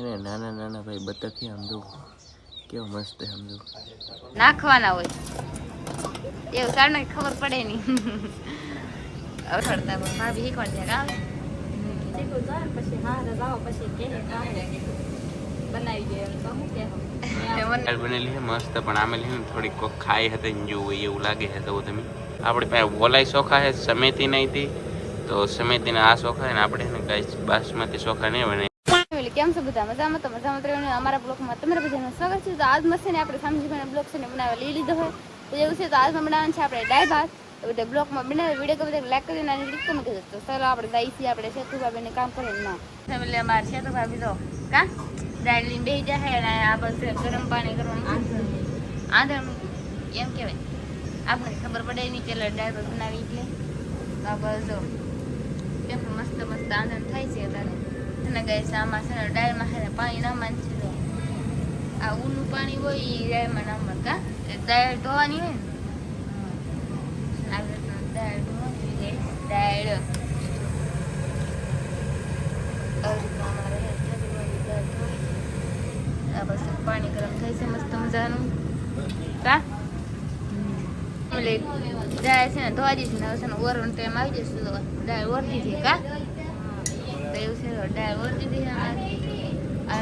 નાના નાના ભાઈ બતક આમ જો કેવો મસ્ત આમ જો નાખવાના હોય એવું કારણ ખબર પડે નહીં અવડતા ભાભી શીખવાડ છે કામ શીખવું જાય પછી હા રજાઓ પછી કે બનાવી દે તો હું કે બનેલી છે મસ્ત પણ આમે લીધું થોડીક કોક ખાઈ હતી જો એવું લાગે છે તો તમે આપણે પાસે ઓલાઈ ચોખા છે સમેતી નહીં હતી તો સમેતીના આ ચોખા છે ને આપણે ને ગાઈસ બાસમતી ચોખા નહીં બને કેમ છો બધા મજામાં તો મજામાં રહેવાનું અમારા બ્લોગમાં તમારા બધાનું સ્વાગત છે તો આજ મસ્ત ને આપણે સામજીભાઈના બ્લોગ છે ને બનાવવા લઈ લીધો હોય તો એવું છે તો આજમાં બનાવવાનું છે આપણે દાળ ભાત તો બધા બ્લોગમાં બનાવે વિડીયો ગમે લાઈક કરી નાની ક્લિક કરી કીધું તો ચાલો આપણે દઈથી આપણે શેતુભાઈને કામ કરે ના ફેમિલી અમારે શેતુભાઈ તો કા દાળ લઈને બેસી જાય અને આ બસ ગરમ પાણી કરવાનું આંધણ એમ કહેવાય આપણે ખબર પડે નહીં ચાલો દાળ ભાત બનાવી એટલે તો આ બસ જો કેમ મસ્ત મસ્ત આંધણ થાય છે અત્યારે અને ગાઈસ આમાં છે ને દાળમાં છે ને પાણી નાખવાનું છે તો આ ઊનું પાણી હોય એ દાળમાં નાખવાનું કા દાળ ધોવાની હોય ને આવી રીતના દાળ ધોવાની ગાઈસ દાળ આ બસ પાણી ગરમ થાય છે મસ્ત મજાનું કા દાળ છે ને ધોવા દઈશું ને હવે છે ને ઓરવાનો ટાઈમ આવી જશે તો દાળ ઓરતી છે કા એવું છે દાળ ઓરતી હતી આવી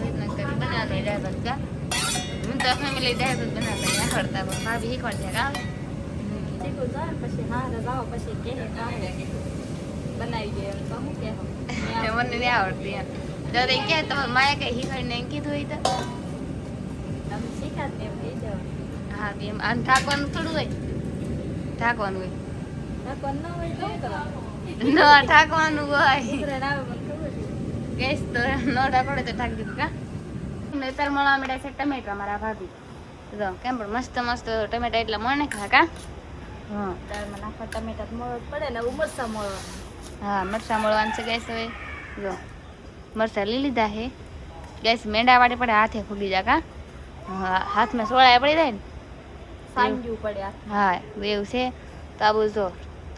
રીતના કરી બનાવવાની દાળ ભાત કા હું તો ફેમિલી દાળ ભાત બનાવતા આવડતા પણ ભાભી શીખવાડશે કા શીખવું જાય પછી હા રજાઓ પછી કે બનાવી દે તો હું કે મને નહીં આવડતી એમ તો કે તમારે માયા કઈ શીખવાડીને એમ કીધું હોય તો તમે શીખાત એમ કહી જાવ હા એમ આમ થાકવાનું થોડું હોય થાકવાનું હોય થાકવાનું ન હોય તો કરવાનું ના થાકવાનું હોય ગેસ તો નો ઢાકોડે તો ઢાકી દીધું કા અત્યારે મળવા મળ્યા છે ટમેટા મારા ભાભી જો કેમ પણ મસ્ત મસ્ત ટમેટા એટલે મને ખા કા હા દાળમાં નાખવા ટમેટા મળવા પડે ને મરચાં મળવા હા મરચાં મળવાનું છે ગેસ હવે જો મરચાં લઈ લીધા છે ગેસ મેંડા વાળે પડે હાથે ફૂગી જાય કા હા હાથમાં સોળાએ પડી જાય ને સાંજ્યું પડે હા એવું છે તો આ બધું જો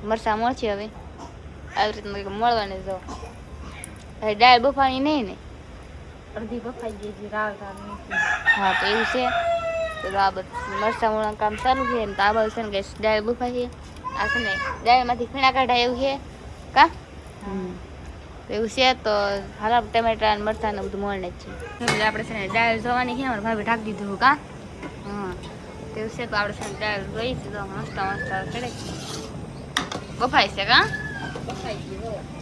મરચાં મળશે હવે આવી રીતના મળવાની જો દાળ બફાણી નહીં ને અડધી બફાઈ ગઈ છે રાવ હા તો એવું છે તો આ બધું મરચાં મળવાનું કામ ચાલુ છે ને તો આ બધું છે ને કે દાળ બફાઈ છે આ છે ને દાળમાંથી ખીણા કાઢાય એવું છે કા એવું છે તો હાલ ટમેટા અને મરચાં ને બધું મળે જ છે આપણે છે ને દાળ જોવાની છે અમારે ભાભી ઢાંકી દીધું કા હા એવું છે તો આપણે છે ને દાળ જોઈ છે તો મસ્ત મસ્ત ચડે બફાઈ છે કા બફાઈ ગયું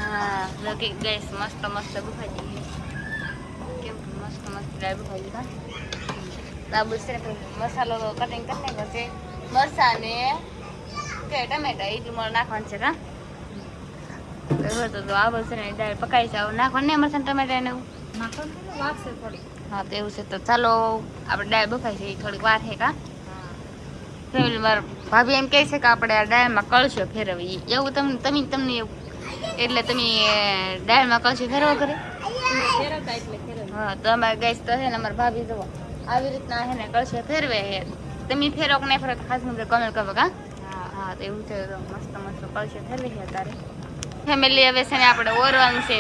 હા લગી ગેસ મસ્ત મસ્ત બફાઈ ગઈ કેમ મસ્ત મસ્ત દાળ બફાઈ ગઈ કા દાબુ છે મસાલો કટિંગ કરી નાખ્યો છે મરચાં ને કે ટમેટા એટલું મારે નાખવાનું છે કા તો આ બધું છે ને દાળ પકાઈ છે નાખવાનું ને મરચાં ટમેટા ને એવું નાખવાનું વાગશે થોડી હા તો એવું છે તો ચાલો આપણે દાળ બફાઈ છે એ થોડીક વાર છે કા ફેમિલી મારા ભાભી એમ કહે છે કે આપણે આ દાળમાં કળશો ફેરવીએ એવું તમને એવું એટલે તમે દાળમાં કળશો ફેરવો કરે હા તો અમારે ગેસ તો છે ને અમારા ભાભી જવો આવી રીતના છે ને કળશો ફેરવે છે તમે ફેરો કે નહીં ફેરો ખાસ મને કમેન્ટ કરો કા હા તો એવું છે મસ્ત મસ્ત કળશો ફેરવે છે અત્યારે ફેમિલી હવે છે ને આપણે ઓરવાનું છે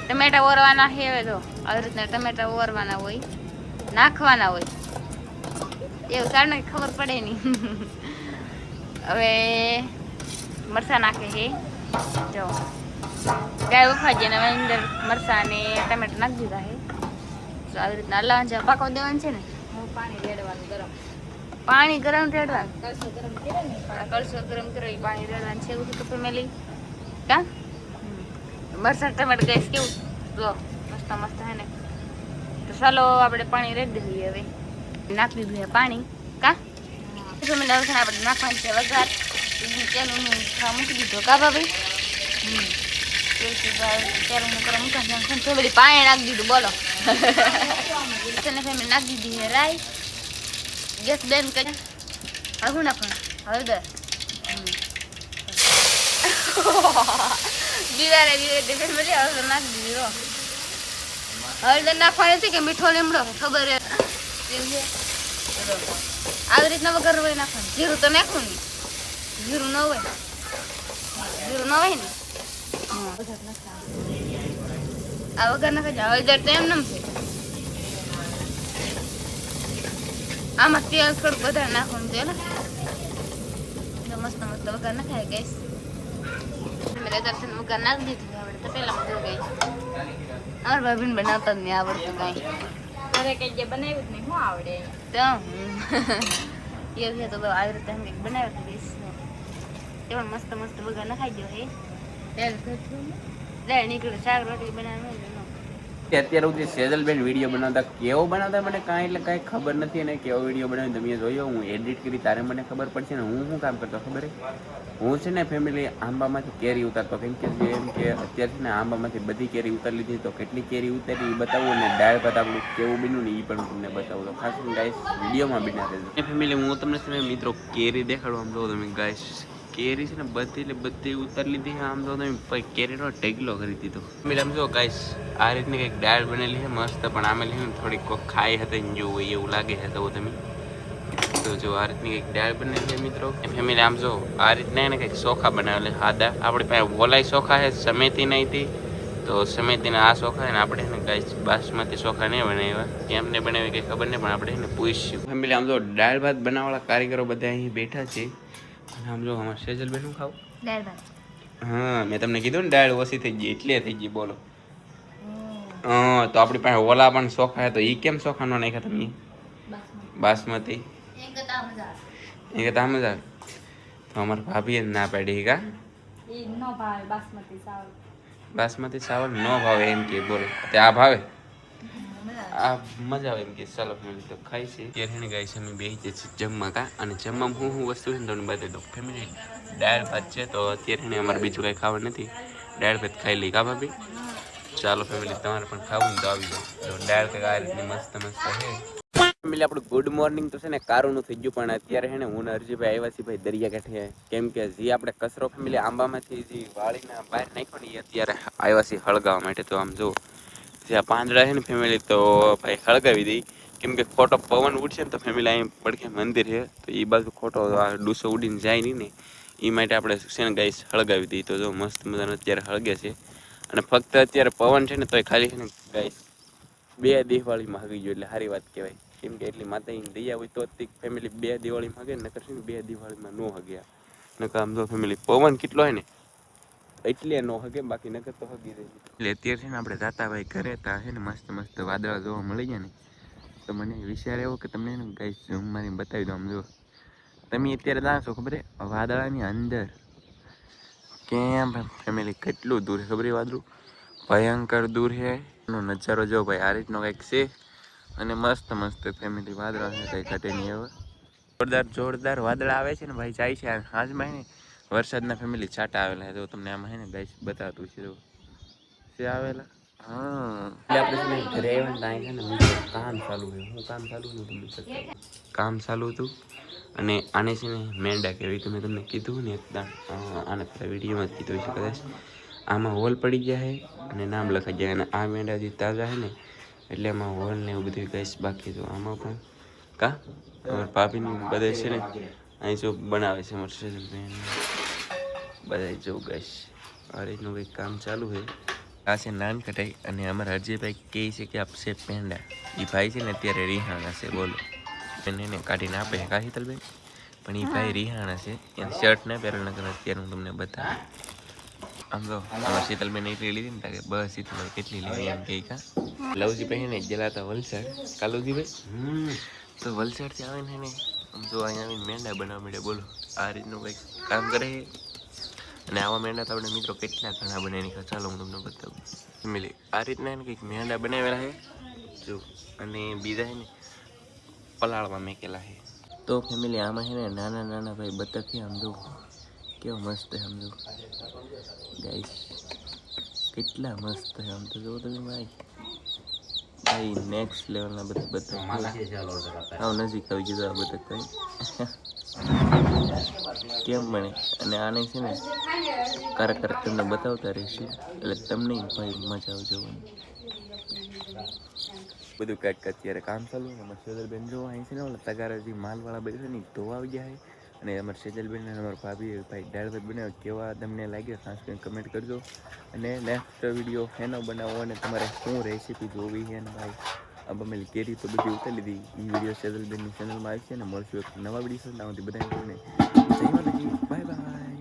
ટમેટા ઓરવાના છે હવે તો આવી રીતના ટમેટા ઓરવાના હોય નાખવાના હોય એવું કારણ ખબર પડે નહીં હવે મરચાં નાખે છે જો ગાય ઉફા છે ને હવે અંદર મરચાં ને ટમેટા નાખી દીધા છે તો આવી રીતના હલાવવાનું છે પાકવા દેવાનું છે ને પાણી રેડવાનું ગરમ પાણી ગરમ રેડવાનું કળશો ગરમ કરે ને કળશો ગરમ કરો એ પાણી રેડવાનું છે એવું તો ફેમિલી કા મરચાં ટમેટા ગેસ કેવું જો મસ્ત મસ્ત છે ને તો ચાલો આપણે પાણી રેડી દઈએ હવે નાખી દીધું છે પાણી કા આપણે નાખવાનું છે વઘાર તેલનું મૂકી દીધું કા ભાભી તેલનું કરવા મૂકવાનું થોડી પાણી નાખી દીધું બોલો ફેમિલી નાખી દીધી છે રાઈ ગેસ બેન કરી હવે શું નાખવાનું હળદર દિવારે ફેમિલી હળદર નાખી દીધી હળદર નાખવાની છે કે મીઠો લીમડો ખબર આવી રીતના વગર હોય નાખવાનું જીરું તો નાખવું ને જીરું ન હોય ને આ વગર નાખે છે હળદર તો એમ નમ છે આમાં તેલ થોડું વધારે નાખવાનું છે ને તો મસ્ત મસ્ત વગર નખાય ગઈશ મેં દર્શન વગર નાખી દીધું આવડે તો પેલા જો ગઈશ અમારા ભાભીને બનાવતા જ નહીં આવડતું કાંઈ ઘરે કઈ જે બનાવ્યું જ નહીં શું આવડે તો એ છે તો આવી રીતે કંઈક બનાવી દઈશ એ પણ મસ્ત મસ્ત વગર નખાઈ દો હે તેલ દાળ નીકળ્યું શાક રોટલી બનાવવાનું અત્યારે સુધી સેજલબેન વિડીયો બનાવતા કેવો બનાવતા મને કાંઈ એટલે કાંઈ ખબર નથી અને કેવો વિડીયો બનાવી તમે જોયો હું એડિટ કરી તારે મને ખબર પડશે ને હું શું કામ કરતો ખબર હું છે ને ફેમિલી આંબામાંથી કેરી ઉતારતો કેમ કે જેમ કે અત્યારે છે ને આંબામાંથી બધી કેરી ઉતારી લીધી તો કેટલી કેરી ઉતારી એ બતાવું ને દાળ ભાત આપણું કેવું બન્યું ને એ પણ તમને બતાવું તો ખાસ ગાઈસ વિડીયોમાં બના રહેજો ફેમિલી હું તમને છે ને મિત્રો કેરી દેખાડવા આમ જો તમે ગાઈસ કેરી છે ને બધી એટલે બધી ઉતારી લીધી આમ તો તમે કેરીનો ઢગલો કરી દીધો ફેમિલી આમ જો ગાઈસ આ રીતની કંઈક દાળ બનેલી છે મસ્ત પણ આમે છે ને થોડીક ખાઈ હતી ને જેવું એવું લાગે છે તો તમે તો જો આ રીતની કંઈક દાળ બનેલી છે મિત્રો ફેમિલી આમ જો આ રીતના એને કંઈક ચોખા બનાવેલા સાદા આપણી પાસે ઓલાય ચોખા છે સમેતી નહીં હતી તો સમેતીના આ ચોખા છે ને આપણે ને ગાઈસ બાસમતી ચોખા નહીં બનાવ્યા કેમને બનાવી કંઈ ખબર નહીં પણ આપણે એને પૂછ્યું ફેમિલી આમ જો દાળ ભાત બનાવવાળા કારીગરો બધા અહીં બેઠા છે અને આમ જો અમારે સેજલબેન શું ખાવું દાળ ભાત હા મેં તમને કીધું ને દાળ ઓછી થઈ ગઈ એટલે થઈ ગઈ બોલો તો આપણી પાસે ઓલા પણ ચોખા તો એ કેમ ચોખા નો નાખ્યા તમે બાસમતી એ કહેતા મજા આવે તો અમારા ભાભીએ ના પાડી કા ઈ ન ભાવે બાસમતી ચાવલ બાસમતી ચાવલ ન ભાવે એમ કે બોલો તે આ ભાવે આ મજા આવે એમ કે ચાલો ફેમિલી તો ખાઈ છે ત્યારે ગાય છે અમે બેસી જઈએ છીએ જમવા કા અને જમવામાં હું વસ્તુ છે ને તમને બતાવી દઉં ફેમિલી દાળ ભાત છે તો અત્યારે અમારે બીજું કાંઈ ખાવા નથી દાળ ભાત ખાઈ લઈ કા ભાભી ચાલો ફેમિલી તમારે પણ ખાવું ને તો આવી જાઓ દાળ કંઈક આ રીતની મસ્ત મસ્ત છે ફેમિલી આપણું ગુડ મોર્નિંગ તો છે ને કારુંનું થઈ ગયું પણ અત્યારે છે ને હું ને અરજીભાઈ આવ્યા છીએ ભાઈ દરિયા કાંઠે કેમ કે જે આપણે કચરો ફેમિલી આંબામાંથી જે વાળીને બહાર નાખ્યો ને એ અત્યારે આવ્યા છીએ હળગાવવા માટે તો આમ જો જે આ પાંદડા છે ને ફેમિલી તો ભાઈ હળગાવી દઈ કેમ કે ખોટો પવન ઉડશે ને તો ફેમિલી અહીં પડખે મંદિર છે તો એ બાજુ ખોટો આ ડૂસો ઉડીને જાય નહીં ને એ માટે આપણે છે ને ગાઈસ હળગાવી દઈએ તો જો મસ્ત મજાનો અત્યારે હળગે છે અને ફક્ત અત્યારે પવન છે ને તોય ખાલી છે ને ગાઈસ 2 દિવાળીમાં હગી ગયો એટલે સારી વાત કહેવાય કેમ કે એટલી માતાજીની દયા હોય તો ફેમિલી 2 દિવાળીમાં હગે નકર છે ને 2 દિવાળીમાં ન હગ્યા નકર આમ જો ફેમિલી પવન કેટલો હોય ને એટલે ન હગે બાકી નકર તો હગી રહી એટલે અત્યારે છે ને આપણે જાતા ભાઈ ઘરે તા છે ને મસ્ત મસ્ત વાદળા જોવા મળી જાય ને તો મને વિચાર એવો કે તમને એને ગાઈસ ઝૂમ મારીને બતાવી દઉં આમ જો તમે અત્યારે જાણશો ખબર છે વાદળાની અંદર કેમ ફેમિલી કેટલું દૂર છે ખબર છે વાદળું ભયંકર દૂર છે એનો નજારો જો ભાઈ આ રીતનો કંઈક છે અને મસ્ત મસ્ત ફેમિલી વાદળા છે કંઈ ઘટે નહીં હવે જોરદાર વાદળા આવે છે ને ભાઈ જાય છે આજમાં ને વરસાદના ફેમિલી છાંટા આવેલા છે તો તમને આમાં છે ને ગાઈસ બતાવતું છે તો છે આવેલા હા એટલે આપણે છે ને ઘરે આવ્યા ને ત્યાં છે ને મિત્રો કામ ચાલુ છે હું કામ ચાલુ ને તમને કામ ચાલુ હતું અને આને છે ને મેંડા કહેવાય તો મેં તમને કીધું ને આને પેલા વિડીયોમાં જ કીધું છે કદાચ આમાં હોલ પડી ગયા છે અને નામ લખાઈ જાય અને આ મેંડા જે તાજા છે ને એટલે એમાં હોલ ને એવું બધું ગાઈસ બાકી તો આમાં પણ કા અમારા ભાભીની બધા છે ને અહીં જો બનાવે છે અમારે સેજલબેન બધા જો ગાઈસ આ રીતનું કંઈક કામ ચાલુ છે આ છે નાન કટાઈ અને અમારા અરજીભાઈ કહે છે કે આપશે પેંડા એ ભાઈ છે ને અત્યારે રિહાણા છે બોલો એને કાઢીને આપે છે કા શીતલબેન પણ એ ભાઈ રિહાણા છે એને શર્ટ ના પહેરેલ નકર અત્યારે હું તમને બતાવું આમ તો અમારા શીતલબેન એટલી લીધી ને કે બસ શીતલભાઈ કેટલી લીધી એમ કહે કા લવજી ભાઈ ને ગયેલા વલસાડ કાલુજીભાઈ તો વલસાડથી આવે ને આમ જો અહીંયા આવીને મેંડા બનાવવા મળે બોલો આ રીતનું કંઈક કામ કરે અને આવા મેંડા તો આપણે મિત્રો કેટલા ઘણા બનાવી ચાલો હું તમને બતાવું ફેમિલી આ રીતના એને કંઈક મેંડા બનાવેલા છે જો અને બીજા છે ને પલાળમાં મેકેલા છે તો ફેમિલી આમાં છે ને નાના નાના ભાઈ બતક છે આમ જો કેવો મસ્ત છે આમ જો ગાઈસ કેટલા મસ્ત છે આમ તો જો તમે ભાઈ નેક્સ્ટ લેવલના બધા બતક આવ નજીક આવી ગયું આ બતક ભાઈ કેમ બને અને આને છે ને કારક તમને બતાવતા રહીશું એટલે તમને ભાઈ મજા આવજો બધું કંઈક અત્યારે કામ ચાલુ ને સેજલબેન જો અહીં છે ને ઓલા તગારા જે માલવાળા બધા છે ને ધોવા આવી ગયા છે અને અમારા સેજલબેન અને અમારા ભાભી ભાઈ દાળ ભાત બનાવ્યો કેવા તમને લાગ્યો ખાસ કરીને કમેન્ટ કરજો. અને નેક્સ્ટ વિડીયો એનો બનાવો અને તમારે શું રેસીપી જોવી છે ને ભાઈ આ બમેલી કેરી તો બધી ઉતારી લીધી. એ વિડીયો સેજલબેનની ચેનલમાં આવી છે ને મળશું એક નવા વિડીયો સાથે. બધાને જય માતાજી, બાય બાય.